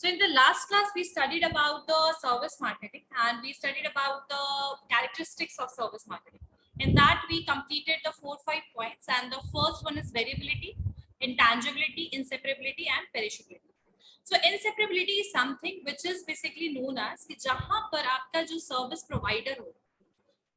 So in the last class, we studied about the service marketing and we studied about the characteristics of service marketing. In that, we completed the 4-5 points, and the first one is variability, intangibility, inseparability, and perishability. So inseparability is something which is basically known as कि जहाँ पर आपका जो service provider हो,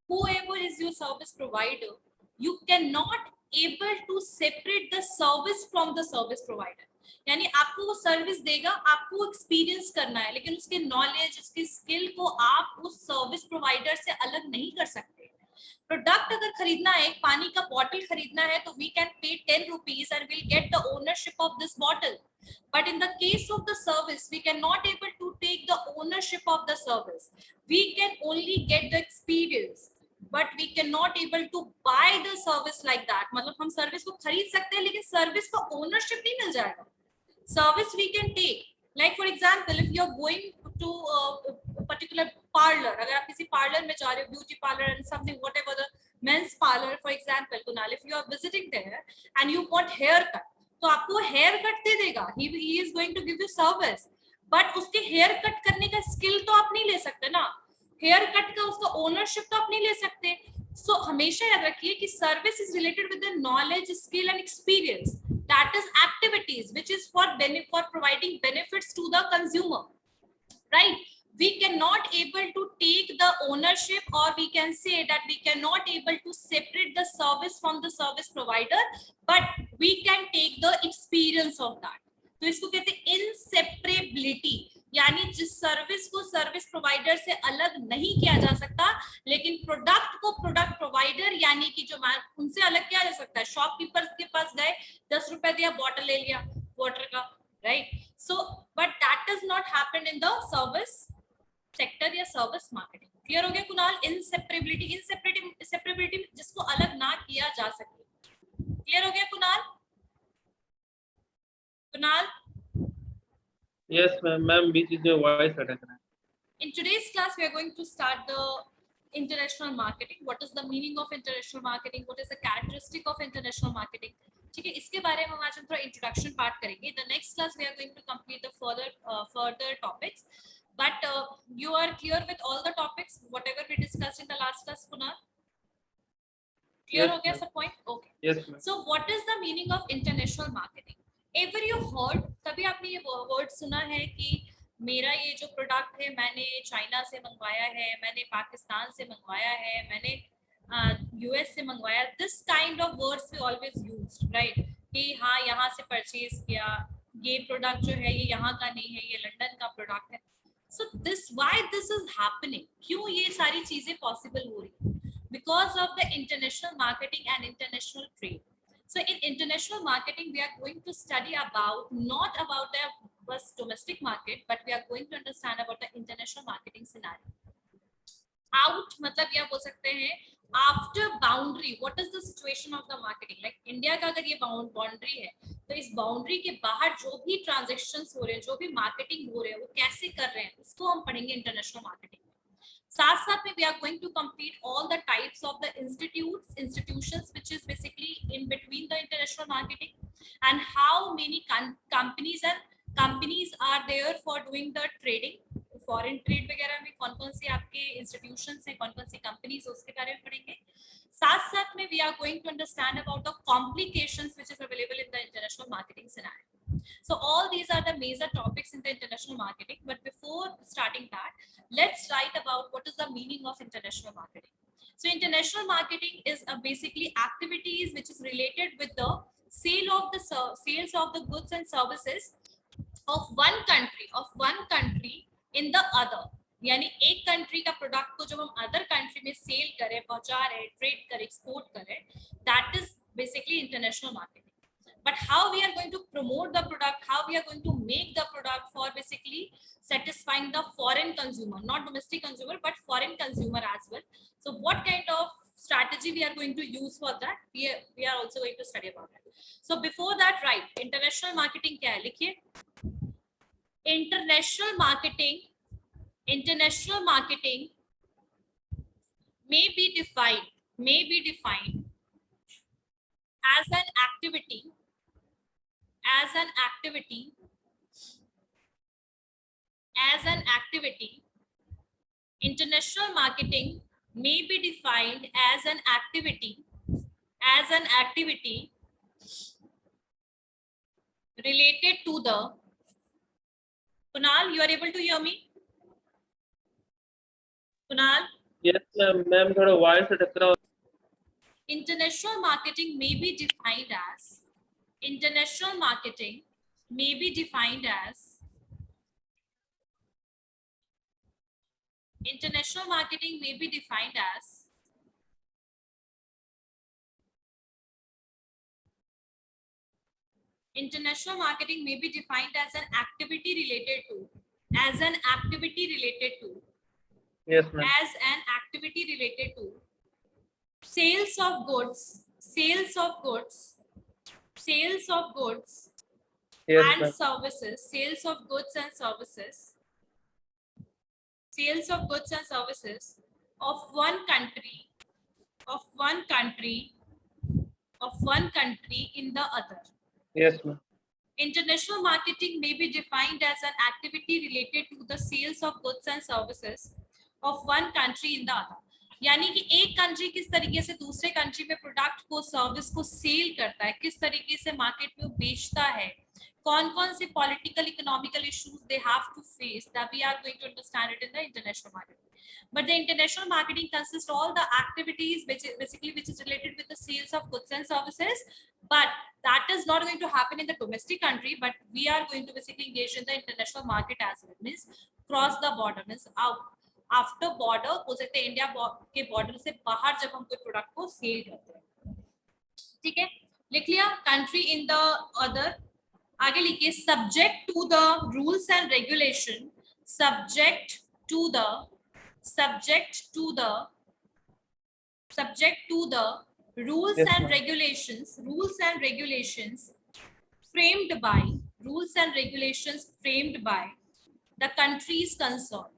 whoever is your service provider, you cannot able to separate the service from the service provider. यानी आपको वो service देगा, आपको एक्सपीरियंस करना है, लेकिन उसके नॉलेज, उसकी स्किल को आप उस सर्विस प्रोवाइडर से अलग नहीं कर सकते. प्रोडक्ट अगर खरीदना है, एक पानी का बॉटल खरीदना है, तो we can pay 10 rupees and we'll get the ownership of this bottle. But in the case of the service, we cannot able to take the ownership of the service. We can only get the experience, but we cannot able to buy the service like that. मतलब हम service को खरीद सकते हैं, लेकिन service का ownership नहीं मिल जाएगा. Service we can take, like for example, if you are going to a particular parlor, अगर आप किसी parlor में जा रहे हो, beauty parlor and something, whatever the men's parlor, for example, Kunal, if you are visiting there and you want haircut, तो आपको hair cut दे देगा. He is going to give you service, but उसके hair cut करने का skill तो आप नहीं ले सकते ना. हेयर कट का उसका ओनरशिप तो आप नहीं ले सकते. सो हमेशा याद रखिए कि service is related with the knowledge, skill and experience. That is activities which is for providing benefits to the consumer, right? We cannot able to take the ownership, or we can say that we cannot able to separate the service from the service provider, but we can take the experience of that. तो इसको कहते हैं inseparability, यानी जिस service को service provider से अलग नहीं किया जा सकता, लेकिन प्रोडक्ट को प्रोडक्ट प्रोवाइडर यानी कि जो उनसे अलग किया जा सकता है. शॉपकीपर के पास गए, 10 रुपए दिया, बॉटल ले लिया वाटर का, right? So but that does not happen in the service sector या सर्विस मार्केटिंग. क्लियर हो गया कुणाल? इनसेपरेबिलिटी जिसको अलग ना किया जा सके. क्लियर हो गया कुणाल? कुणाल? Yes, ma'am. बीच में वॉइस अटक रहा है. In today's class, we are going to start the international marketing. What is the meaning of international marketing? What is the characteristic of international marketing? ठीक है, इसके बारे में आज हम थोड़ा इंट्रोडक्शन पार्ट करेंगे. The next class we are going to complete the further topics. But you are clear with all the topics, whatever we discussed in the last class, Kunal? Clear हो गया सब point? Okay. Yes, ma'am. So what is the meaning of international marketing? Ever you heard? कभी आपने ये word सुना है कि मेरा ये जो प्रोडक्ट है मैंने चाइना से मंगवाया है, मैंने पाकिस्तान से मंगवाया है, मैंने यूएस से मंगवाया? This kind of words we always used, right? कि हाँ यहाँ से परचेज किया, ये प्रोडक्ट जो है ये यहाँ का नहीं है, ये लंदन का प्रोडक्ट है. So this why this is happening? क्यों ये सारी चीजें पॉसिबल हो रही है? Because of the international marketing and international trade. So in international marketing, we are going to study about not about the domestic market, but we are going to understand about the international marketing scenario. Out मतलब या बोल सकते हैं after boundary, what is the situation of the marketing? Like India का अगर ये boundary है, तो इस boundary के बाहर जो भी transactions हो रहे हैं, जो भी marketing हो रहे हैं, वो कैसे कर रहे हैं, उसको हम पढ़ेंगे international marketing. साथ साथ में we are going to complete all the types of the institutions which is basically in between the international marketing, and how many companies are there for doing the trading, foreign trade वगैरह में कौन-कौन सी आपके institutions हैं, कौन-कौन सी companies, उसके बारे में पढ़ेंगे. साथ साथ में we are going to understand about the complications which is available in the international marketing scenario. So all these are the major topics in the international marketing. But before starting that, let's write about what is the meaning of international marketing. So international marketing is basically activities which is related with the sales of the goods and services of one country in the other. यानी एक country का product को जब हम other country में cell करें, पहुंचा रहे, ट्रेड करें, एक्सपोर्ट करें, that is basically international marketing. But how we are going to promote the product, how we are going to make the product for basically satisfying the foreign consumer, not domestic consumer, but foreign consumer as well. So what kind of strategy we are going to use for that, we are also going to study about that. So before that, right, international marketing क्या है? लिखिए. International marketing may be defined as an activity as an activity. International marketing may be defined as an activity related to the, Kunal, you are able to hear me? Kunal, Yes, ma'am. Ma'am थोड़ा wire से टकरा हो. international marketing may be defined as, international marketing may be defined as, international marketing may be defined as international marketing may be defined as an activity related to, as an activity related to, Yes, ma'am. as an activity related to sales of goods, sales of goods, sales of goods Yes, and ma'am. services, sales of goods and services, sales of goods and services of one country, of one country, of one country in the other. Yes, ma'am. International marketing may be defined as an activity related to the sales of goods and services of one country in the other. यानी कि एक country किस तरीके से दूसरे country में product को, service को सेल करता है, किस तरीके से मार्केट में बेचता है, कौन कौन से political economical issues they have to face, that we are going to understand it in the international marketing. But the international marketing consists all the activities which is related with the sales of goods and services, but that is not going to happen in the domestic country, but we are going to basically engage in the international market as well, means cross the border, means out after border, हो सकते हैं India के border से बाहर जब हम कोई product को सेल करते हैं. ठीक है, लिख लिया. Country in the other. आगे लिखिए subject to the rules and regulation, subject to the rules Yes, and ma'am. regulations framed by the countries concerned,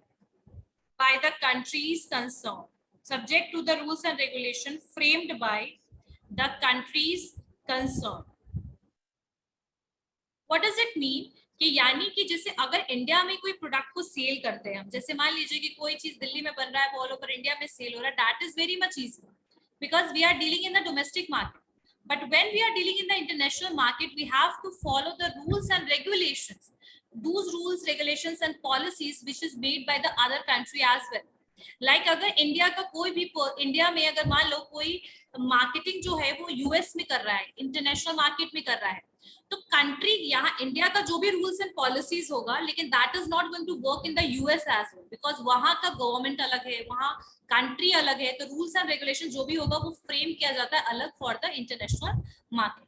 subject to the rules and regulation framed by the countries concerned. What does it mean? कि यानी कि जैसे अगर India में कोई product को cell करते हैं हम, जैसे मान लीजिए कि कोई चीज दिल्ली में बन रहा है, ऑल ओवर इंडिया में सेल हो रहा है, that is very much easy because we are dealing in the domestic market. But when we are dealing in the international market, we have to follow the rules and regulations, those rules, regulations and policies which is made by the other country as well. Like अगर India का कोई भी, India में अगर मान लो कोई marketing जो है वो यूएस में कर रहा है, इंटरनेशनल मार्केट में कर रहा है, तो कंट्री यहाँ इंडिया का जो भी रूल्स एंड पॉलिसीज होगा, लेकिन that is not going to work in the US as well, because वहां का गवर्नमेंट अलग है, वहां कंट्री अलग है, तो रूल्स एंड रेगुलेशन जो भी होगा वो फ्रेम किया जाता है अलग फॉर द इंटरनेशनल मार्केट.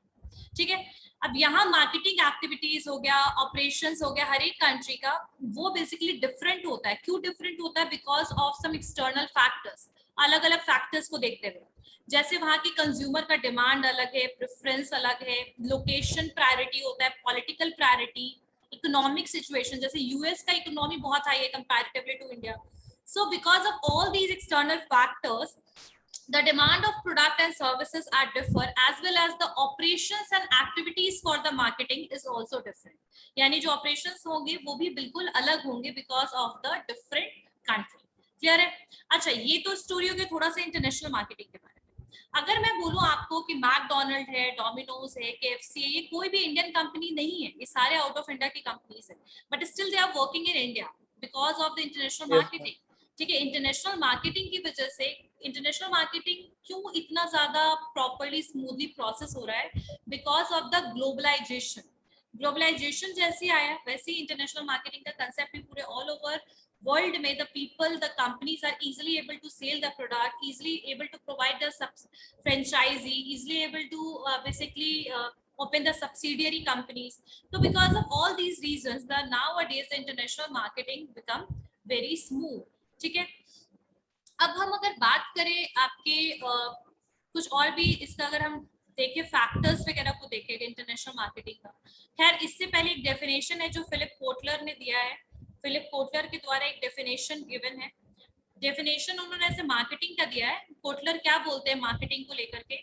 ठीक है, अब यहाँ मार्केटिंग एक्टिविटीज हो गया, ऑपरेशंस हो गया, हर एक कंट्री का वो बेसिकली डिफरेंट होता है. क्यों डिफरेंट होता है? Because of some external factors, अलग अलग फैक्टर्स को देखते हुए. जैसे वहां की कंज्यूमर का डिमांड अलग है, प्रेफरेंस अलग है, लोकेशन प्रायोरिटी होता है, पॉलिटिकल प्रायोरिटी, इकोनॉमिक सिचुएशन, जैसे यूएस का इकोनॉमी बहुत हाई है comparatively to India. So because of all these external factors, the demand of product and services are differ, as well as the operations and activities for the marketing is also different. यानी जो operations होंगे वो भी बिल्कुल अलग होंगे because of the different country. Clear है? अच्छा, ये तो स्टोरी हो गया थोड़ा सा इंटरनेशनल मार्केटिंग के बारे में. अगर मैं बोलूं आपको कि मैकडोनल्ड है, डोमिनोज है, केएफसी है, ये कोई भी इंडियन कंपनी नहीं है, ये सारे आउट ऑफ इंडिया की कंपनीज है, but still they are working in India because of the international marketing. ठीक है, इंटरनेशनल मार्केटिंग की वजह से, इंटरनेशनल मार्केटिंग क्यों इतना ज्यादा प्रॉपर्ली स्मूथली प्रोसेस हो रहा है? Because of the globalisation. Globalisation जैसे आया वैसे ही इंटरनेशनल मार्केटिंग का कंसेप्ट भी पूरे ऑल ओवर वर्ल्ड में the people, the companies are easily able to sell the product, easily able to provide the franchisee, easily able to basically open the subsidiary companies. So because of all these reasons, the nowadays the international marketing become very smooth. ठीक है, अब हम अगर बात करें आपके कुछ और भी इसका, अगर हम देखें फैक्टर्स वगैरह को देखें इंटरनेशनल मार्केटिंग का. खैर इससे पहले एक डेफिनेशन है जो फिलिप कोटलर ने दिया है. फिलिप कोटलर के द्वारा एक डेफिनेशन गिवन है. डेफिनेशन उन्होंने ऐसे मार्केटिंग का दिया है. कोटलर क्या बोलते हैं मार्केटिंग को लेकर के?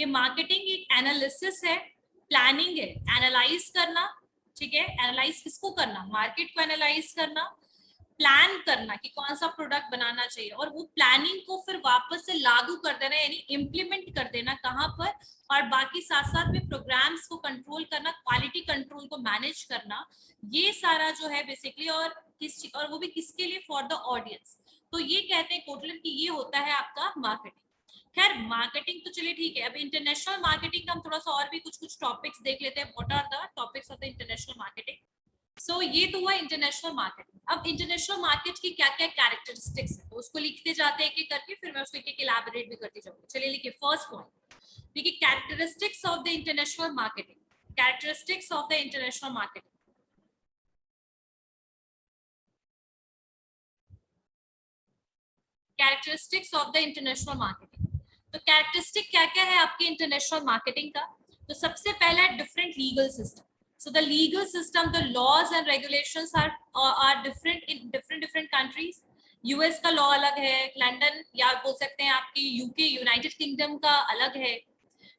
ये मार्केटिंग एक एनालिसिस है, प्लानिंग है, एनालाइज करना. ठीक है, एनालाइज किसको करना? मार्केट को एनालाइज करना, प्लान करना कि कौन सा प्रोडक्ट बनाना चाहिए, और वो प्लानिंग को फिर वापस से लागू कर देना, यानी इम्प्लीमेंट कर देना कहाँ पर, और बाकी साथ साथ में प्रोग्राम्स को कंट्रोल करना, क्वालिटी कंट्रोल को मैनेज करना, ये सारा जो है बेसिकली, और वो भी किसके लिए, फॉर द ऑडियंस। तो ये कहते हैं कोटलर कि ये होता है आपका मार्केटिंग। खैर मार्केटिंग तो चलिए ठीक है, अब इंटरनेशनल मार्केटिंग का हम थोड़ा सा और भी कुछ टॉपिक्स देख लेते हैं। What are the topics of the international marketing. So ये तो हुआ इंटरनेशनल मार्केटिंग। अब इंटरनेशनल मार्केट की क्या क्या कैरेक्टरिस्टिक्स है, तो उसको लिखते जाते हैं एक एक करके, फिर मैं उसको एक एक इलैबोरेट भी करती जाऊंगी। चलिए लिखिए फर्स्ट पॉइंट, देखिए characteristics of the international marketing. Characteristics of the international marketing. Characteristics of the international marketing. तो कैरेक्टरिस्टिक क्या क्या है आपके इंटरनेशनल मार्केटिंग का। तो सबसे पहला है different legal system. So the legal system, the laws and regulations are different in different countries. US का लॉ अलग है, लंदन या बोल सकते हैं आपकी यूके यूनाइटेड किंगडम का अलग है।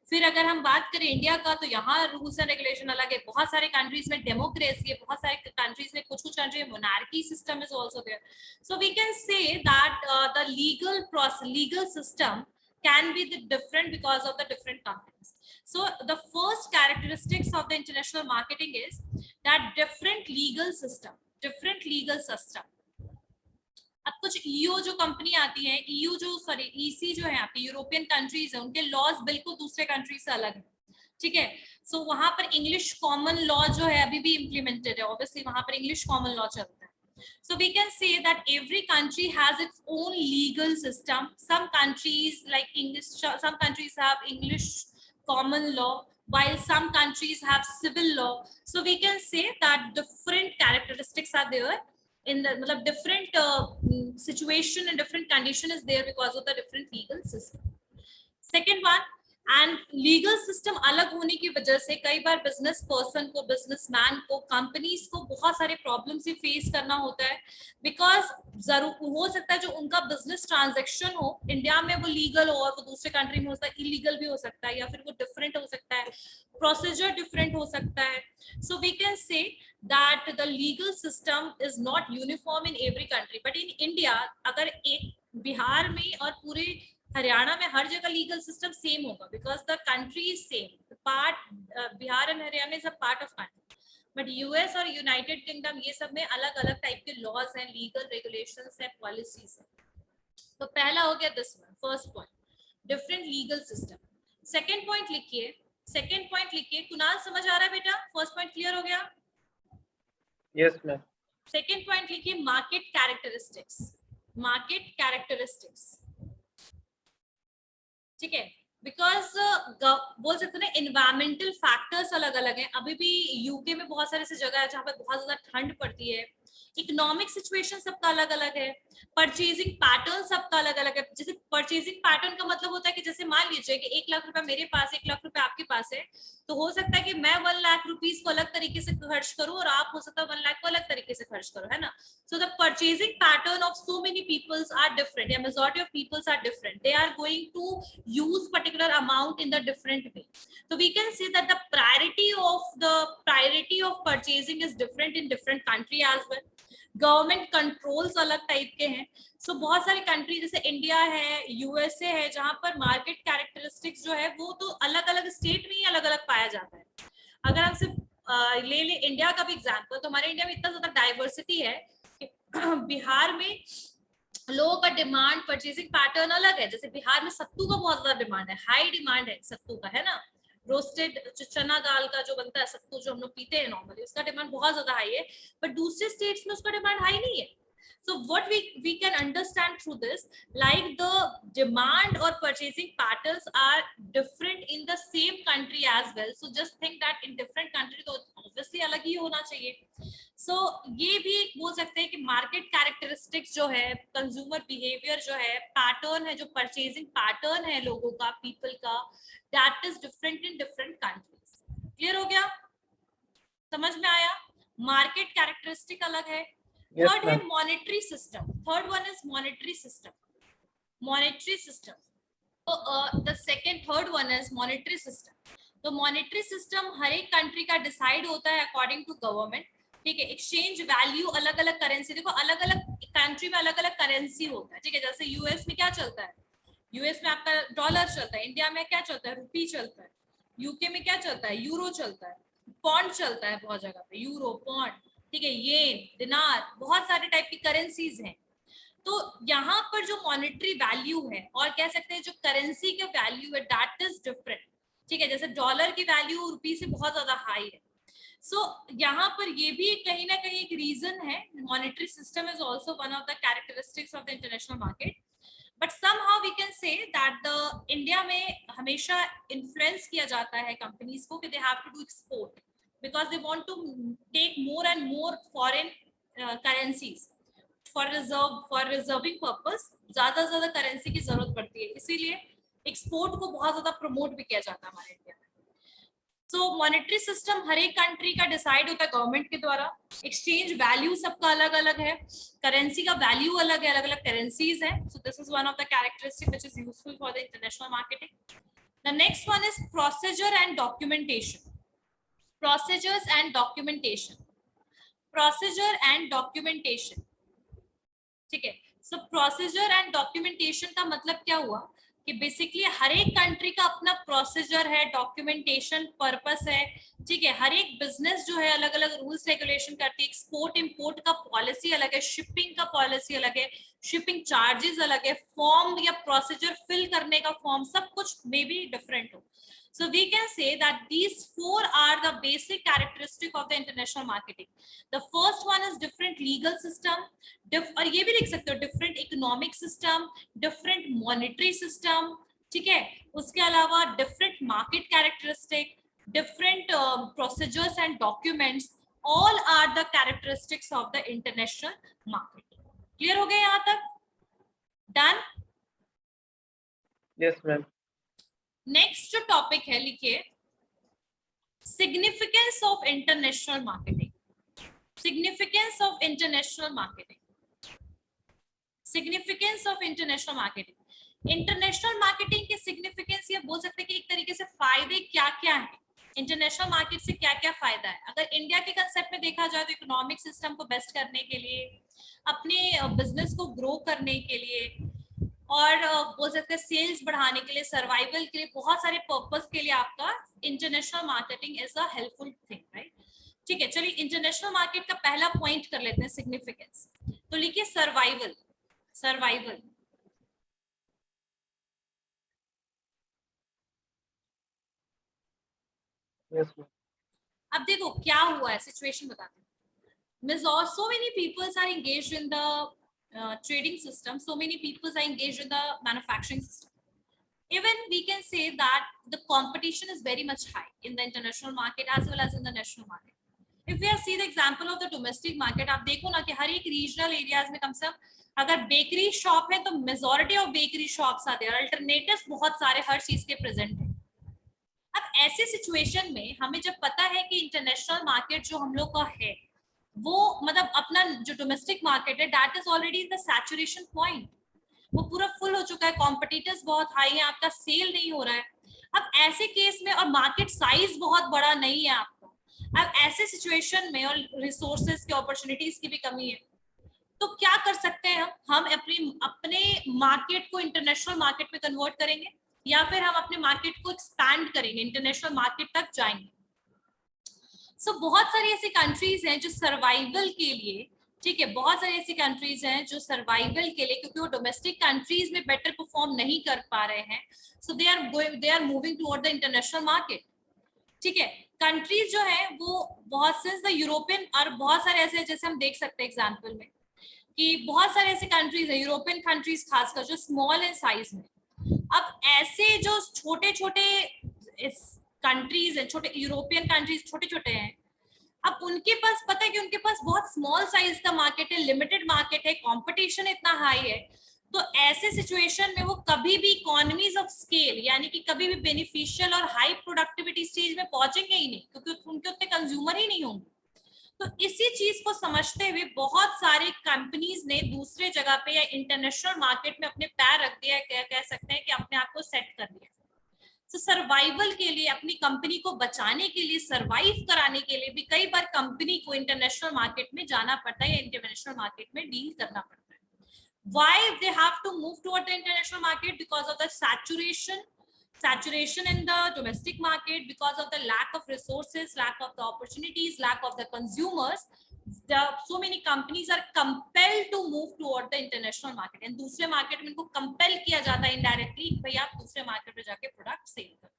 फिर अगर हम बात करें इंडिया का, तो यहाँ रूल्स एंड रेगुलेशन अलग है। बहुत सारे कंट्रीज में डेमोक्रेसी है, बहुत सारे कंट्रीज में, कुछ कंट्री में monarchy system is also there. So we can say that the legal system can be the different because of the different companies. So the first characteristics of the international marketing is that different legal system. अब कुछ EU जो company आती है, EU जो sorry EC जो है आपकी European countries है, उनके लॉज बिल्कुल दूसरे कंट्री से अलग है, ठीक है। सो वहां पर इंग्लिश कॉमन लॉ जो है अभी भी इम्प्लीमेंटेड है, ऑब्वियसली वहां पर इंग्लिश कॉमन लॉ चलता है। So we can say that every country has its own legal system. Some countries like English, some countries have English common law, while some countries have civil law. So we can say that different characteristics are there in the different situation and different condition is there because of the different legal system. Second one, and legal system अलग होने की वजह से कई बार business person को, businessman को, companies को बहुत सारे प्रॉब्लम से फेस करना होता है। बिकॉज जरूर हो सकता है जो उनका बिजनेस ट्रांजेक्शन हो इंडिया में वो लीगल हो और वो दूसरे कंट्री में हो सकता है इलीगल भी हो सकता है, या फिर वो डिफरेंट हो सकता है, प्रोसीजर डिफरेंट हो सकता है। So we can say that the legal system is not uniform in every country, but in India अगर एक बिहार में और पूरे हरियाणा में हर जगह लीगल सिस्टम सेम होगा, because the country is same part, Bihar and Haryana is a part of country. But US और United kingdom ये सब में अलग अलग टाइप के लॉज हैं, लीगल रेगुलेशंस हैं, पॉलिसीज हैं। तो पहला हो गया this one, first point, different legal system. Second point लिखिए, कुणाल समझ आ रहा है बेटा? फर्स्ट पॉइंट क्लियर हो गया? Yes ma'am. सेकेंड पॉइंट लिखिए, मार्केट कैरेक्टरिस्टिक्स, ठीक है। बिकॉज बोल सकते ना एनवायरमेंटल फैक्टर्स अलग अलग हैं। अभी भी यूके में बहुत सारे ऐसी जगह है जहाँ पर बहुत ज्यादा ठंड पड़ती है। इकोनॉमिक सिचुएशन सबका अलग अलग है, परचेजिंग पैटर्न सबका अलग अलग है। जैसे परचेजिंग पैटर्न का मतलब होता है कि जैसे मान लीजिए कि 1 लाख रुपए मेरे पास, 1 लाख रुपए आपके पास है, तो हो सकता है कि मैं 1 लाख रुपीज को अलग तरीके से खर्च करूं और आप हो सकता है 1 लाख को अलग तरीके से खर्च करो, है ना। So the purchasing pattern of so many peoples are different. Yeah, majority of peoples are different. They are going to use particular amount in the different way. So we can say that the priority of purchasing is different in different country as well. Government controls अलग type के हैं। सो बहुत सारी country जैसे India है, USA है, जहां पर मार्केट कैरेक्टरिस्टिक्स जो है वो तो अलग अलग स्टेट में ही अलग अलग पाया जाता है। अगर हम सिर्फ ले इंडिया का भी एग्जाम्पल, तो हमारे इंडिया में इतना ज्यादा डाइवर्सिटी है कि बिहार में लोगों का डिमांड, परचेजिंग पैटर्न अलग है। जैसे बिहार में सत्तू का बहुत ज्यादा डिमांड है, हाई डिमांड है सत्तू का, है ना। रोस्टेड चना दाल का जो बनता है सत्तू, जो हम लोग पीते हैं नॉर्मली, उसका डिमांड बहुत ज्यादा हाई है। बट दूसरे स्टेट्स में उसका डिमांड हाई नहीं है। So what we can understand through this, like the demand or purchasing patterns are different in the same country as well. So just think that in different country तो obviously अलग ही होना चाहिए। So ये भी बोल सकते हैं कि मार्केट कैरेक्टरिस्टिक्स जो है, कंज्यूमर बिहेवियर जो है, पैटर्न है, जो परचेजिंग पैटर्न है लोगों का, पीपल का, that is different in different countries. Clear हो गया? समझ में आया? मार्केट कैरेक्टरिस्टिक अलग है। थर्ड है monetary system. Third one is monetary system. तो the second third one is monetary system. तो मॉनेटरी सिस्टम हर एक कंट्री का डिसाइड होता है अकॉर्डिंग टू गवर्नमेंट। ठीक है, एक्सचेंज वैल्यू अलग अलग करेंसी, देखो अलग अलग कंट्री में अलग अलग करेंसी होता है, ठीक है, जैसे यूएस में क्या चलता है, यूएस में आपका डॉलर चलता है, इंडिया में क्या चलता है, रुपी चलता है, यूके में क्या चलता है, यूरो चलता है, पॉन्ड चलता है बहुत जगह पे, यूरो पॉन्ड, ठीक है, येन, दिनार, बहुत सारे टाइप की करेंसीज हैं। तो यहाँ पर जो मॉनेटरी वैल्यू है और कह सकते हैं जो करेंसी के वैल्यू है दैट इज डिफरेंट, ठीक है, जैसे डॉलर की वैल्यू रुपी से बहुत ज्यादा हाई है। सो यहाँ पर ये भी कहीं ना कहीं एक रीजन है, monetary system is also one of the characteristics of the international market, but somehow we can say that the India में हमेशा इन्फ्लुएंस किया जाता है कंपनीज को कि they have to do export because they want to take more and more foreign currencies for reserving purpose, ज्यादा currency की जरूरत पड़ती है, इसीलिए एक्सपोर्ट को बहुत ज्यादा प्रमोट भी किया जाता है हमारे इंडिया में। सो मॉनेटरी सिस्टम हर एक कंट्री का डिसाइड होता है गवर्नमेंट के द्वारा, एक्सचेंज वैल्यू सबका अलग अलग है, करेंसी का वैल्यू अलग है, अलग अलग करेंसीज है। So this is one of the characteristic which is useful for the international marketing. The next one is procedure and documentation. Procedures and documentation, procedure and documentation, ठीक है। सो प्रोसीजर एंड डॉक्यूमेंटेशन का मतलब क्या हुआ कि basically हर एक country का अपना प्रोसीजर है, डॉक्यूमेंटेशन पर्पस है, ठीक है, हर एक बिजनेस जो है अलग अलग रूल्स रेगुलेशन करती है, एक्सपोर्ट इंपोर्ट का पॉलिसी अलग है, शिपिंग का पॉलिसी अलग है, शिपिंग चार्जेस अलग है, फॉर्म या प्रोसीजर फिल करने का फॉर्म सब कुछ मे बी डिफरेंट हो। So we can say that these four are the basic characteristic of the international marketing. The first one is different legal system, और ये भी लिख सकते हो different economic system, different monetary system, ठीक है, उसके अलावा different market characteristic, different procedures and documents, all are the characteristics of the international market. Clear हो गया यहाँ तक? Done? Yes, ma'am. नेक्स्ट जो टॉपिक है लिखिए, significance of international marketing. Significance of international marketing, significance of international marketing. International marketing के significance ये बोल सकते हैं कि एक तरीके से फायदे क्या क्या है, इंटरनेशनल मार्केट से क्या क्या फायदा है। अगर इंडिया के कंसेप्ट में देखा जाए तो इकोनॉमिक सिस्टम को बेस्ट करने के लिए, अपने बिजनेस को ग्रो करने के लिए, और बोल सकते हैं सेल्स बढ़ाने के लिए, सर्वाइवल के लिए, बहुत सारे पर्पस के लिए आपका international marketing is a helpful thing, right. ठीक है, चलिए इंटरनेशनल मार्केट का पहला पॉइंट कर लेते हैं सिग्निफिकेंस। तो लिखिए सर्वाइवल, सर्वाइवल। Yes, ma'am. अब देखो क्या हुआ है, सिचुएशन बताते हैं। So many people are engaged in the trading system, so many people are engaged in the manufacturing system. Even we can say that the competition is very much high in the international market as well as in the national market. If we see the example of the domestic market, आप देखो ना कि हर एक regional areas में कम से कम अगर bakery shop है तो majority of bakery shops are there, alternatives बहुत सारे हर चीज के present है। अब ऐसे सिचुएशन में हमें जब पता है कि इंटरनेशनल मार्केट जो हम लोग का है वो मतलब अपना जो डोमेस्टिक मार्केट है that is already in the saturation point, वो पूरा फुल हो चुका है, कॉम्पिटिटर्स बहुत हाई है, आपका सेल नहीं हो रहा है। अब ऐसे केस में और मार्केट साइज बहुत बड़ा नहीं है आपका, अब ऐसे सिचुएशन में और रिसोर्सेज की अपॉर्चुनिटीज की भी कमी है, तो क्या कर सकते हैं हम अपने मार्केट को इंटरनेशनल मार्केट में कन्वर्ट करेंगे या फिर हम अपने मार्केट को एक्सपैंड करेंगे, इंटरनेशनल मार्केट तक जाएंगे। सो बहुत सारी ऐसी कंट्रीज हैं जो सर्वाइवल के लिए, ठीक है, बहुत सारी ऐसी कंट्रीज हैं जो सर्वाइवल के लिए, क्योंकि वो डोमेस्टिक कंट्रीज में बेटर परफॉर्म नहीं कर पा रहे हैं, so they are moving toward the international market. ठीक है, कंट्रीज जो है वो बहुत से यूरोपियन और बहुत सारे ऐसे, जैसे हम देख सकते हैं एग्जाम्पल में कि बहुत सारे ऐसे कंट्रीज है, यूरोपियन कंट्रीज खासकर जो स्मॉल इन साइज में। अब ऐसे जो छोटे छोटे कंट्रीज है, छोटे यूरोपियन कंट्रीज छोटे छोटे हैं, अब उनके पास पता है कि उनके पास बहुत स्मॉल साइज का मार्केट है, लिमिटेड मार्केट है, कंपटीशन इतना हाई है, तो ऐसे सिचुएशन में वो कभी भी इकोनॉमीज ऑफ स्केल यानी कि कभी भी बेनिफिशियल और हाई प्रोडक्टिविटी स्टेज में पहुंचेंगे ही नहीं, क्योंकि उनके उतने कंज्यूमर ही नहीं होंगे। तो इसी चीज को समझते हुए बहुत सारे कंपनीज ने दूसरे जगह पे या इंटरनेशनल मार्केट में अपने पैर रख दिया, कह सकते हैं कि अपने आप को सेट कर दिया। तो सर्वाइवल के लिए, अपनी कंपनी को बचाने के लिए, सर्वाइव कराने के लिए भी कई बार कंपनी को इंटरनेशनल मार्केट में जाना पड़ता है या इंटरनेशनल मार्केट में डील करना पड़ता है. Why they have to move toward the international market? Because of the saturation in the domestic market, because of the lack of resources, lack of the opportunities, lack of the consumers. So many companies are compelled to move toward the international market, and दूसरे market में इनको compel किया जाता है indirectly कि भाई आप दूसरे मार्केट में जाके प्रोडक्ट सेल करो.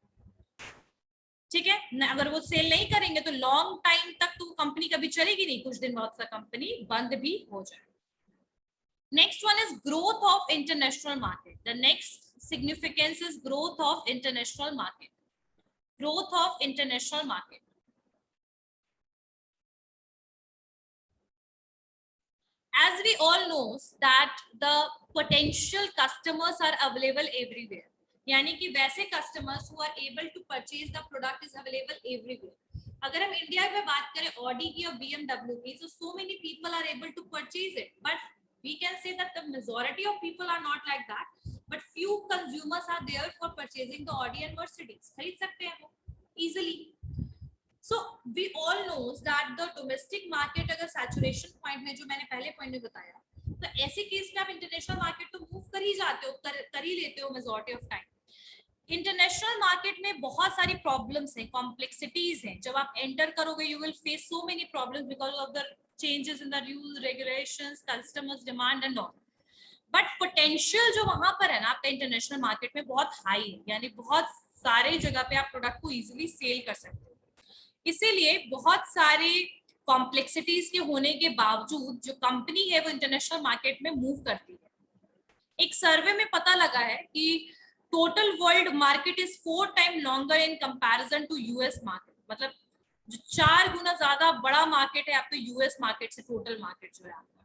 ठीक है, अगर वो सेल नहीं करेंगे तो लॉन्ग टाइम तक तो कंपनी कभी चलेगी नहीं, कुछ दिन बाद कंपनी बंद भी हो जाए. Next one is growth of international market. The next significance is growth of international market. Growth of international market. As we all know that the potential customers are available everywhere. यानी कि वैसे customers who are able to purchase the product is available everywhere. अगर हम India में बात करें Audi की और BMW की, so so many people are able to purchase it, but we can say that the majority of people are not like that, but few consumers are there for purchasing the Audi and Mercedes. खरीद सकते हैं वो easily. So we all knows that the domestic market अगर saturation point में, जो मैंने पहले point में बताया, तो ऐसे केस में आप इंटरनेशनल मार्केट तो मूव कर ही जाते हो, कर ही लेते हो majority of time. International market में बहुत सारी प्रॉब्लम्स हैं, कॉम्प्लेक्सिटीज हैं. जब आप एंटर करोगे you will face so many problems because of the changes in the rules, regulations, customers demand and all. But potential जो वहां पर है ना आपका इंटरनेशनल मार्केट में बहुत हाई है, यानी बहुत सारे जगह पे आप प्रोडक्ट को इजीली सेल कर सकते हो. इसीलिए बहुत सारे कॉम्प्लेक्सिटीज के होने के बावजूद जो कंपनी है वो इंटरनेशनल मार्केट में मूव करती है. एक सर्वे में पता लगा है कि total world market is 4 time longer in comparison to US market. मतलब जो 4 गुना ज्यादा बड़ा मार्केट है आपका यूएस मार्केट से, टोटल मार्केट जो है आपका.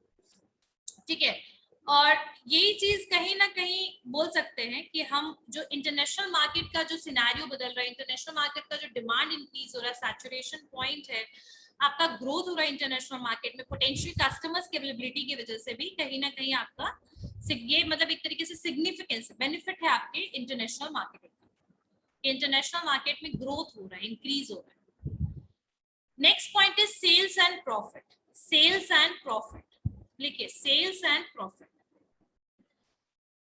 ठीक है, और यही चीज कहीं ना कहीं बोल सकते हैं कि हम जो इंटरनेशनल मार्केट का जो सिनेरियो बदल रहा है, इंटरनेशनल मार्केट का जो डिमांड इंक्रीज हो रहा है, सैचुरेशन पॉइंट है, आपका ग्रोथ हो रहा है इंटरनेशनल मार्केट में पोटेंशियल कस्टमर्स की अवेलेबिलिटी की वजह से भी कहीं ना कहीं आपका ये मतलब एक तरीके से सिग्निफिकेंस बेनिफिट है आपके इंटरनेशनल मार्केट का. इंटरनेशनल मार्केट में ग्रोथ हो रहा है, इंक्रीज हो रहा है. Next point is sales and profit. Sales and profit. लिखिए sales and profit.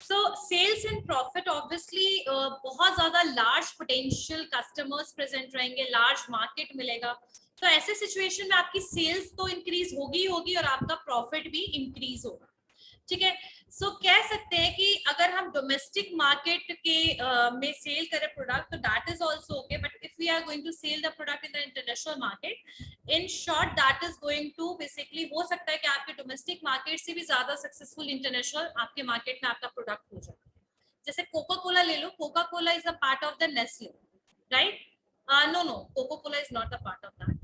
So sales and profit obviously बहुत ज्यादा large potential customers present रहेंगे, large market मिलेगा. तो ऐसे सिचुएशन में आपकी सेल्स तो इंक्रीज होगी और आपका प्रॉफिट भी इंक्रीज होगा. ठीक है, सो कह सकते हैं कि अगर हम डोमेस्टिक मार्केट के में सेल करें प्रोडक्ट तो that is also okay, but if we are going to sell the product in the international market, in short that is going to basically हो सकता है कि आपके डोमेस्टिक मार्केट से भी ज्यादा सक्सेसफुल इंटरनेशनल आपके मार्केट में आपका प्रोडक्ट हो जाए. जैसे कोका कोला ले लो, Coca Cola is a part of the Nestle, right? No, Coca Cola is not a part of that.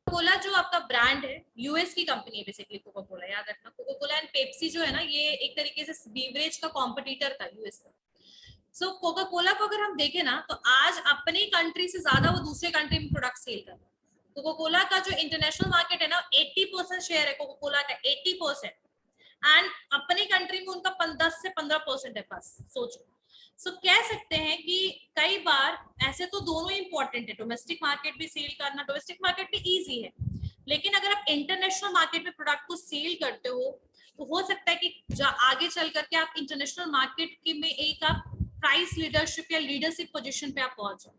Cola जो आपका ब्रांड है यूएस की कंपनी है बेसिकली कोका कोला, याद रखना. कोका कोला एंड पेप्सी जो है ना, ये एक तरीके से बीवरेज का कॉम्पिटिटर था यूएस का. सो कोका कोला को अगर हम देखें ना तो आज अपनी कंट्री से ज्यादा वो दूसरे कंट्री में प्रोडक्ट सेल कर रहा है. कोका कोला का जो इंटरनेशनल मार्केट है ना 80% शेयर है कोका कोला का, 80%, एंड अपनी कंट्री में उनका 10 से 15% है बस. सोचो. सो कह सकते हैं कि कई बार ऐसे तो दोनों इंपॉर्टेंट है, डोमेस्टिक मार्केट भी सेल करना, डोमेस्टिक मार्केट भी इजी है, लेकिन अगर आप इंटरनेशनल मार्केट में प्रोडक्ट को सेल करते हो तो हो सकता है कि आगे चल करके आप इंटरनेशनल मार्केट के में एक आप प्राइस लीडरशिप या लीडरशिप पोजीशन पे आप पहुंच जाओ.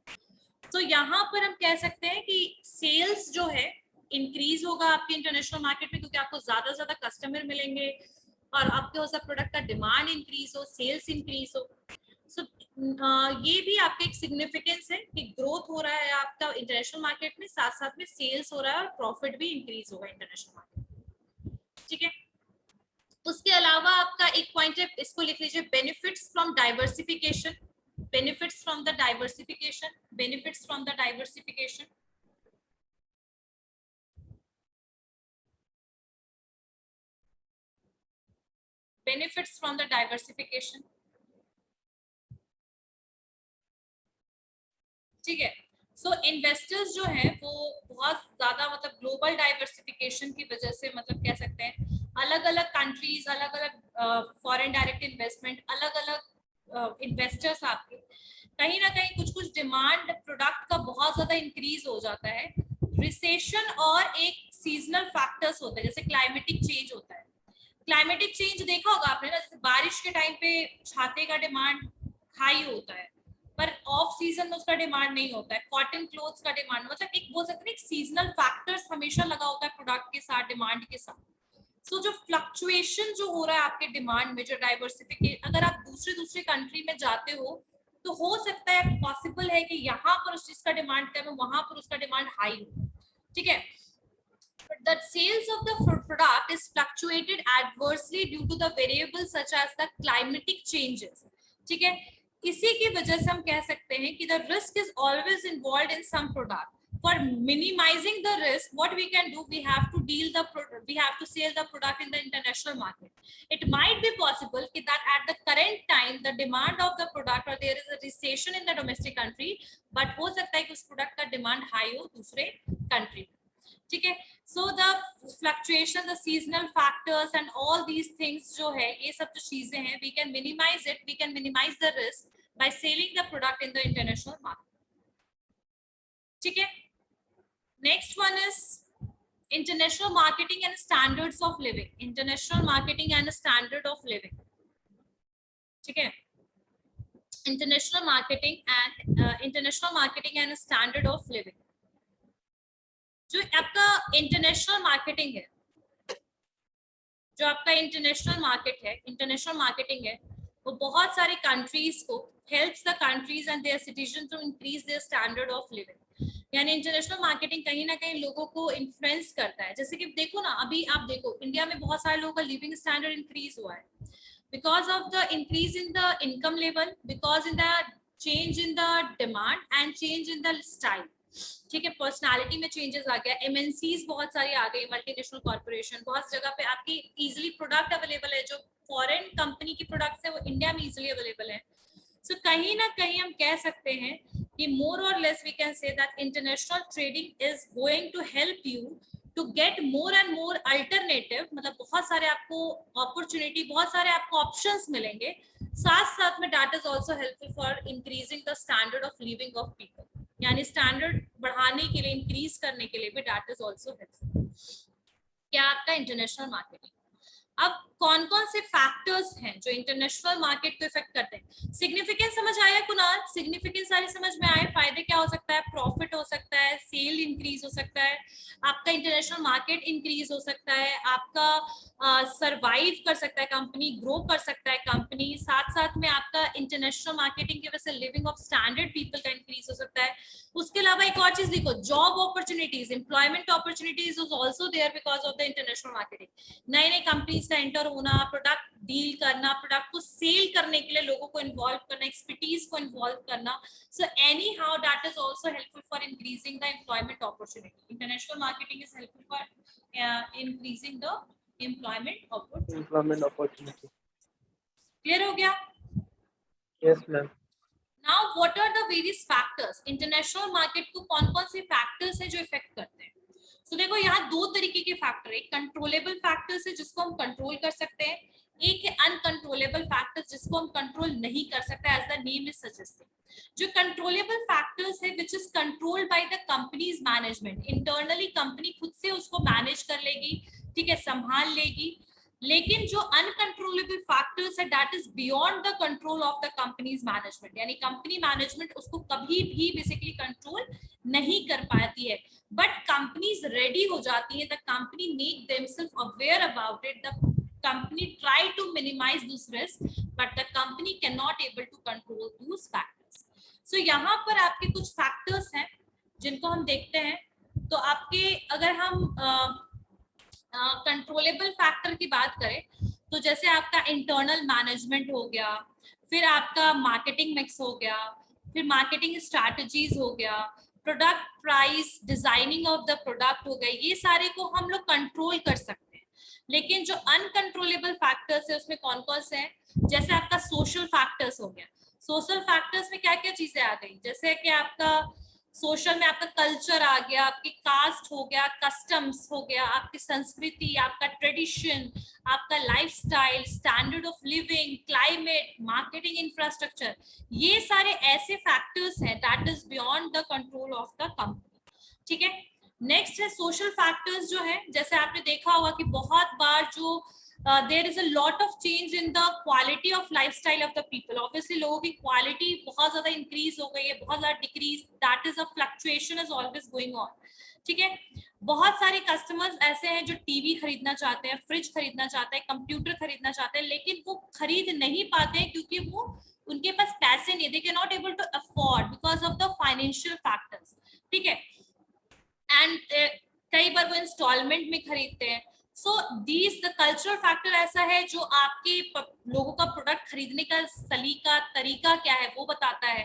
तो यहाँ पर हम कह सकते हैं कि सेल्स जो है इंक्रीज होगा आपके इंटरनेशनल मार्केट में, क्योंकि आपको ज्यादा से ज्यादा कस्टमर मिलेंगे और आपके हो सकता प्रोडक्ट का डिमांड इंक्रीज हो, सेल्स इंक्रीज हो. सो ये भी आपका एक सिग्निफिकेंस है कि ग्रोथ हो रहा है आपका इंटरनेशनल मार्केट में, साथ साथ में सेल्स हो रहा है और प्रॉफिट भी इंक्रीज होगा इंटरनेशनल मार्केट. ठीक है, उसके अलावा आपका एक पॉइंट है, इसको लिख लीजिए, benefits from diversification. Benefits from the diversification. Benefits from the diversification. Benefits from the diversification. ठीक है, सो इन्वेस्टर्स जो हैं वो बहुत ज्यादा मतलब ग्लोबल डाइवर्सिफिकेशन की वजह से मतलब कह सकते हैं अलग अलग कंट्रीज, अलग अलग फॉरेन डायरेक्ट इन्वेस्टमेंट, अलग अलग इन्वेस्टर्स आपके कहीं ना कहीं कुछ कुछ डिमांड प्रोडक्ट का बहुत ज्यादा इंक्रीज हो जाता है, रिसेशन और एक सीजनल फैक्टर्स होते हैं, जैसे क्लाइमेटिक चेंज होता है। क्लाइमेटिक चेंज देखा होगा आपने ना, जैसे बारिश के टाइम पे छाते का डिमांड हाई होता है, पर ऑफ सीजन में उसका डिमांड नहीं होता है। कॉटन क्लोथ्स का डिमांड, मतलब एक बोल सकते हैं सीजनल फैक्टर्स हमेशा लगा होता है प्रोडक्ट के साथ, डिमांड के साथ। सो जो फ्लक्चुएशन जो हो रहा है आपके डिमांड में, जो डाइवर्सिफिकेशन, अगर आप दूसरे दूसरे कंट्री में जाते हो तो हो सकता है, पॉसिबल है कि यहाँ पर उस चीज का डिमांड कम है, वहां पर उसका डिमांड हाई हो, ठीक है। The sales of the product is fluctuated adversely due to the variables such as the climatic changes, ठीक है। इसी की वजह से हम कह सकते हैं कि the risk is always involved in some product. For minimizing the risk, what we can do, we have to sell the product in the international market. It might be possible that at the current time the demand of the product, or there is a recession in the domestic country, but हो सकता है कि उस product का demand high हो दूसरे country, ठीक है। So the fluctuation, the seasonal factors and all these things जो है, ये सब जो चीजें हैं, we can minimize it, we can minimize the risk by selling the product in the international market, ठीक है। Next one is international marketing and standards of living. International marketing and standard of living, ठीक है। International marketing and standard of living. जो आपका international marketing है, जो आपका international marketing है, वो बहुत सारी कंट्रीज को helps the countries and their citizen to increase their standard of living. यानी इंटरनेशनल मार्केटिंग कहीं ना कहीं लोगों को इन्फ्लुएंस करता है। जैसे कि देखो ना, अभी आप देखो इंडिया में बहुत सारे लोगों का लिविंग स्टैंडर्ड इंक्रीज हुआ है because of the increase in the income level, because in the change in the demand and change in the style, ठीक है। पर्सनालिटी में चेंजेस आ गया, एमएनसीज बहुत सारी आ गई, मल्टीनेशनल कॉर्पोरेशन, बहुत जगह पे आपकी इजीली प्रोडक्ट अवेलेबल है, जो फॉरेन कंपनी की प्रोडक्ट्स है वो इंडिया में इजीली अवेलेबल है। सो कहीं ना कहीं हम कह सकते हैं कि मोर और less we can say that international trading is going to help you to get more and more alternative, मतलब बहुत सारे आपको अपॉर्चुनिटी, बहुत सारे आपको ऑप्शंस मिलेंगे। साथ साथ में that is also helpful for increasing the standard of living of people, यानी स्टैंडर्ड बढ़ाने के लिए, इंक्रीज करने के लिए भी दैट इज आल्सो हेल्पफुल। क्या आपका इंटरनेशनल मार्केटिंग। अब कौन कौन से फैक्टर्स हैं जो इंटरनेशनल मार्केट को इफेक्ट करते हैं। सिग्निफिकेंस समझ आया कुणाल? सिग्निफिकेंस सारी समझ में आए। फायदे क्या हो सकता है? प्रॉफिट हो सकता है, सेल इंक्रीज हो सकता है, आपका इंटरनेशनल मार्केट इंक्रीज हो सकता है, आपका सरवाइव कर सकता है कंपनी, ग्रो कर सकता है कंपनी, साथ साथ में आपका इंटरनेशनल मार्केटिंग की वजह से लिविंग ऑफ स्टैंडर्ड पीपल का इंक्रीज हो सकता है। उसके अलावा एक और चीज लिखो, job opportunities, employment opportunities is also there because of the international marketing. नए नए कंपनीज का एंटर होना, प्रोडक्ट डील करना, प्रोडक्ट को सेल करने के लिए लोगों को इन्वॉल्व करना, एक्सपर्टीज को इन्वॉल्व करना। So any how that is also helpful for increasing the employment opportunity. International marketing is helpful for increasing the employment opportunity. Clear हो गया? Yes, ma'am. Now, what are the various factors? International market को कौन कौन से factors हैं जो effect करते हैं? तो देखो यहाँ दो तरीके के फैक्टर, एक कंट्रोलेबल फैक्टर्स है जिसको हम कंट्रोल कर सकते हैं, एक है अनकंट्रोलेबल फैक्टर्स जिसको हम कंट्रोल नहीं कर सकते, as the name is suggesting. जो कंट्रोलेबल फैक्टर्स है which is controlled by the company's management, internally company खुद से उसको मैनेज कर लेगी, ठीक है, संभाल लेगी। लेकिन जो अनकंट्रोलेबल फैक्टर्स है that is beyond the control of the company's management, यानी कंपनी मैनेजमेंट उसको कभी भी बेसिकली कंट्रोल नहीं कर पाती है, बट कंपनीज रेडी हो जाती है, the company make themselves aware about it, the company try to minimize this risk but the company cannot able to control those factors. So यहाँ पर आपके कुछ factors हैं जिनको हम देखते हैं। तो आपके अगर हम कंट्रोलेबल फैक्टर की बात करें तो जैसे आपका इंटरनल मैनेजमेंट हो गया, फिर आपका मार्केटिंग मिक्स हो गया, फिर मार्केटिंग स्ट्रैटेजीज हो गया, product price, designing of the product हो गए, ये सारे को हम लोग कंट्रोल कर सकते हैं। लेकिन जो अनकंट्रोलेबल फैक्टर्स है उसमें कौन कौन से हैं? जैसे आपका सोशल फैक्टर्स हो गया। सोशल फैक्टर्स में क्या क्या चीजें आ गई, जैसे कि आपका सोशल में आपका कल्चर आ गया, आपकी कास्ट हो गया, कस्टम्स हो गया, आपकी संस्कृति, आपका ट्रेडिशन, आपका lifestyle, standard of living, climate, marketing infrastructure, ये सारे ऐसे फैक्टर्स हैं that is beyond the control of the company. ठीक है, नेक्स्ट है सोशल फैक्टर्स जो है, जैसे आपने देखा होगा कि बहुत बार जो there is a lot of change in the quality of lifestyle of the people. Obviously लोगों की quality बहुत ज्यादा increase हो गई है, बहुत ज्यादा decrease, that is a fluctuation is always going on. ठीक है, बहुत सारे कस्टमर्स ऐसे हैं जो टीवी खरीदना चाहते हैं, फ्रिज खरीदना चाहते हैं, कंप्यूटर खरीदना चाहते हैं, लेकिन वो खरीद नहीं पाते हैं क्योंकि वो उनके पास पैसे नहीं, they cannot able to afford because of the financial factors. ठीक है, एंड कई बार वो इंस्टॉलमेंट में खरीदते हैं। So these the cultural factor ऐसा है जो आपके लोगों का प्रोडक्ट खरीदने का सलीका तरीका क्या है वो बताता है।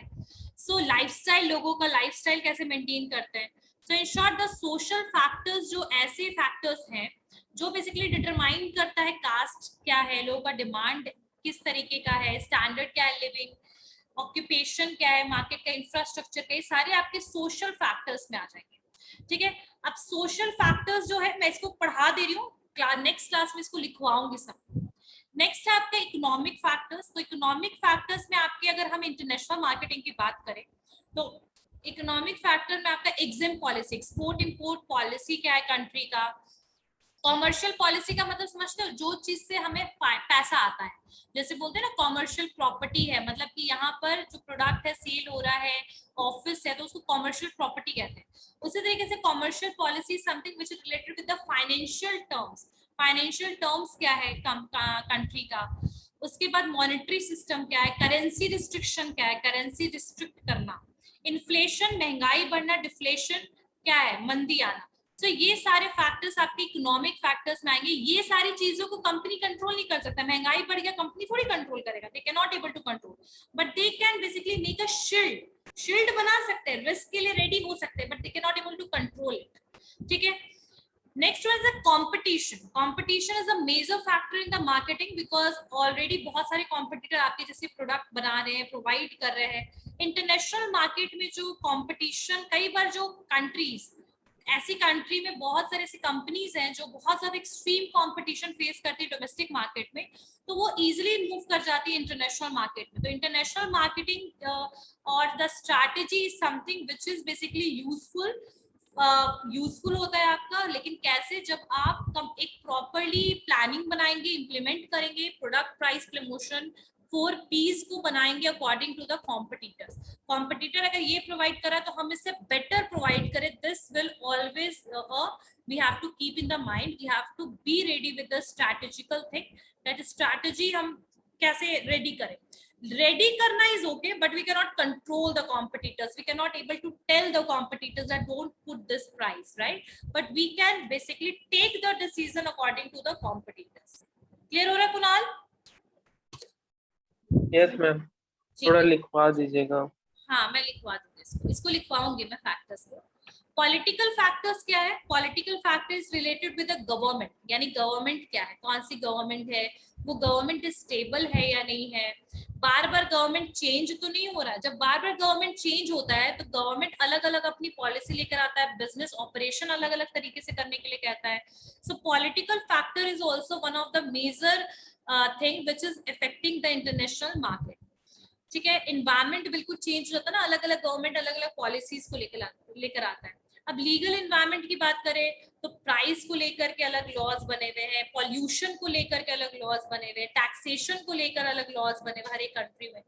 सो लाइफस्टाइल, लोगों का लाइफस्टाइल कैसे मेंटेन करते हैं। So in short the social factors जो ऐसे फैक्टर्स हैं जो बेसिकली डिटरमाइन करता है कास्ट क्या है, लोगों का डिमांड किस तरीके का है, स्टैंडर्ड क्या है लिविंग, ऑक्यूपेशन क्या है, मार्केट का इंफ्रास्ट्रक्चर क्या है, सारे आपके सोशल फैक्टर्स में आ जाएंगे। ठीक है, अब सोशल फैक्टर्स जो है मैं इसको पढ़ा दे रही हूँ, नेक्स्ट क्लास में इसको लिखवाऊंगी सब। नेक्स्ट है आपका इकोनॉमिक फैक्टर्स। तो इकोनॉमिक फैक्टर्स में आपके अगर हम इंटरनेशनल मार्केटिंग की बात करें तो इकोनॉमिक फैक्टर में आपका EXIM policy, export import policy क्या है कंट्री का, कॉमर्शियल पॉलिसी का मतलब समझते हो, जो चीज से हमें पैसा आता है, जैसे बोलते हैं ना कॉमर्शियल प्रॉपर्टी है, मतलब कि यहाँ पर जो प्रोडक्ट है सेल हो रहा है, ऑफिस है, तो उसको कॉमर्शियल प्रॉपर्टी कहते हैं। उसी तरीके से commercial policy something which is related with the financial terms. Financial terms क्या है कंट्री का। उसके बाद मॉनेटरी सिस्टम क्या है, करेंसी रिस्ट्रिक्शन क्या है, करेंसी रिस्ट्रिक्ट करना, इन्फ्लेशन महंगाई बढ़ना, डिफ्लेशन क्या है मंदी आना। तो ये सारे फैक्टर्स आपके इकोनॉमिक फैक्टर्स में आएंगे। ये सारी चीजों को कंपनी कंट्रोल नहीं कर सकता, महंगाई बढ़ गया कंपनी थोड़ी कंट्रोल करेगा, they can not able to control, but they can basically make a shield बना सकते हैं, रिस्क के लिए रेडी हो सकते हैं, but they can not able to control it. ठीक है, next one is the competition. Competition is a major factor in the marketing because already बहुत सारे कॉम्पिटिटर आपके जैसे प्रोडक्ट बना रहे हैं, प्रोवाइड कर रहे हैं। इंटरनेशनल मार्केट में जो कंपटीशन, कई बार जो कंट्रीज, ऐसी कंट्री में बहुत सारे ऐसी कंपनीज हैं जो बहुत ज्यादा एक्सट्रीम कंपटीशन फेस करती है डोमेस्टिक मार्केट में, तो वो इजीली मूव कर जाती है इंटरनेशनल मार्केट में। तो इंटरनेशनल मार्केटिंग और the strategy is something which is basically useful होता है आपका, लेकिन कैसे, जब आप एक प्रॉपरली प्लानिंग बनाएंगे, इम्प्लीमेंट करेंगे, प्रोडक्ट प्राइस प्रमोशन 4 P's को बनाएंगे according to the competitors. Competitor अगर ये प्रोवाइड करा तो हम इससे बेटर प्रोवाइड करें, this will always we have to keep in the mind, we have to be ready with the strategical thing, that strategy हम कैसे रेडी करें। रेडी करना is okay, but we cannot control the competitors, we cannot able to tell the competitors that don't put this price, right, but we can basically take the decision according to the competitors. Clear हो रहा है Kunal? Yes ma'am, थोड़ा लिखवा दीजिएगा। हाँ मैं लिखवा दूंगी, इसको लिखवाऊंगी मैं फैक्टर्स को। पॉलिटिकल फैक्टर्स क्या है? Political factors related with the government, यानी गवर्नमेंट क्या है, कौन सी गवर्नमेंट है, वो गवर्नमेंट स्टेबल है या नहीं है, बार बार गवर्नमेंट चेंज तो नहीं हो रहा है। जब बार बार गवर्नमेंट चेंज होता है तो गवर्नमेंट अलग अलग अपनी पॉलिसी लेकर आता है, बिजनेस ऑपरेशन अलग अलग तरीके से करने के लिए कहता है। So political factor is also one of the major thing which is affecting the international market. ठीक है, इन्वायरमेंट बिल्कुल चेंज होता है ना, अलग अलग गवर्नमेंट अलग अलग पॉलिसीज को लेकर आता है। अब लीगल इन्वायरमेंट की बात करें तो प्राइस को लेकर के अलग लॉज बने हुए हैं, पॉल्यूशन को लेकर के अलग लॉज बने हुए हैं, टैक्सेशन को लेकर अलग लॉज बने हुए हर एक कंट्री में।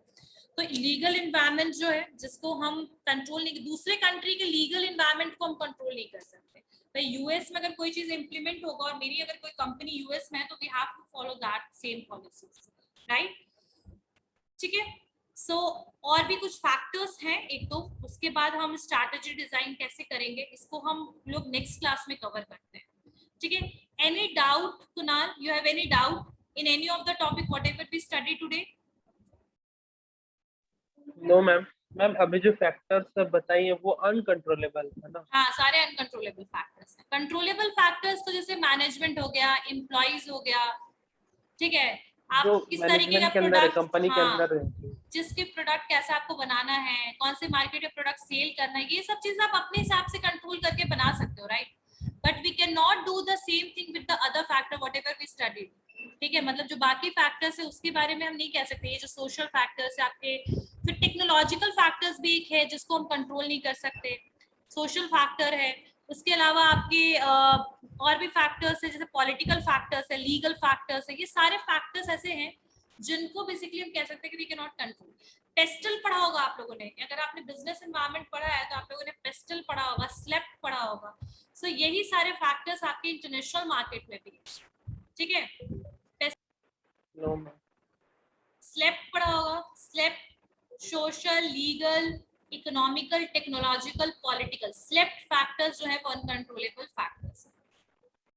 तो लीगल इन्वायरमेंट जो है जिसको हम कंट्रोल नहीं, दूसरे कंट्री के लीगल इन्वायरमेंट को हम कंट्रोल नहीं कर सकते। तो यूएस में अगर कोई चीज इंप्लीमेंट होगा और मेरी अगर कोई कंपनी यूएस में है तो we have to follow that same policies, right. ठीक है, सो और भी कुछ फैक्टर्स हैं एक दो, उसके बाद हम स्ट्रैटेजी डिजाइन कैसे करेंगे इसको हम लोग नेक्स्ट क्लास में कवर करते हैं। ठीक है, any doubt Kunal, you have any doubt in any of the topic whatever we study today? No ma'am. Ma'am अभी जो फैक्टर्स सब बताइए वो अनकंट्रोलेबल है ना? हाँ, सारे अनकंट्रोलेबल फैक्टर्स हैं। कंट्रोलेबल फैक्टर्स तो जैसे मैनेजमेंट हो गया, एम्प्लॉइज हो गया, ठीक है, आप किस तरीके का के अंदर है, प्रोडक्ट, कंपनी के हाँ, अंदर है। जिसके प्रोडक्ट कैसे आपको बनाना है, कौन से मार्केट में प्रोडक्ट सेल करना है, ये सब चीजें आप अपने हिसाब से कंट्रोल करके बना सकते हो, right? But we can not do the same thing with the other factor whatever we studied, ठीक है? मतलब जो बाकी फैक्टर्स है उसके बारे में हम नहीं कह सकते, ये जो सोशल फैक्टर्स है आपके, फिर टेक्नोलॉजिकल फैक्टर्स भी एक है जिसको हम कंट्रोल नहीं कर सकते, सोशल फैक्टर है। उसके अलावा आपके और भी फैक्टर्स है, जैसे पॉलिटिकल फैक्टर्स है, लीगल फैक्टर्स है, ये सारे फैक्टर्स ऐसे हैं जिनको बेसिकली हम कह सकते हैं कि we can not control. PESTEL पढ़ा होगा आप लोगों ने, अगर आपने बिजनेस एनवायरनमेंट पढ़ा है तो आप लोगों ने पेस्टल पढ़ा होगा, स्लेप पढ़ा होगा। सो यही सारे फैक्टर्स आपके इंटरनेशनल मार्केट में भी, ठीक है? No ma'am. स्लेप पढ़ा होगा, SLEPT social, legal, economical, technological, political, SLEPT factors जो है अनकंट्रोलेबल फैक्टर्स।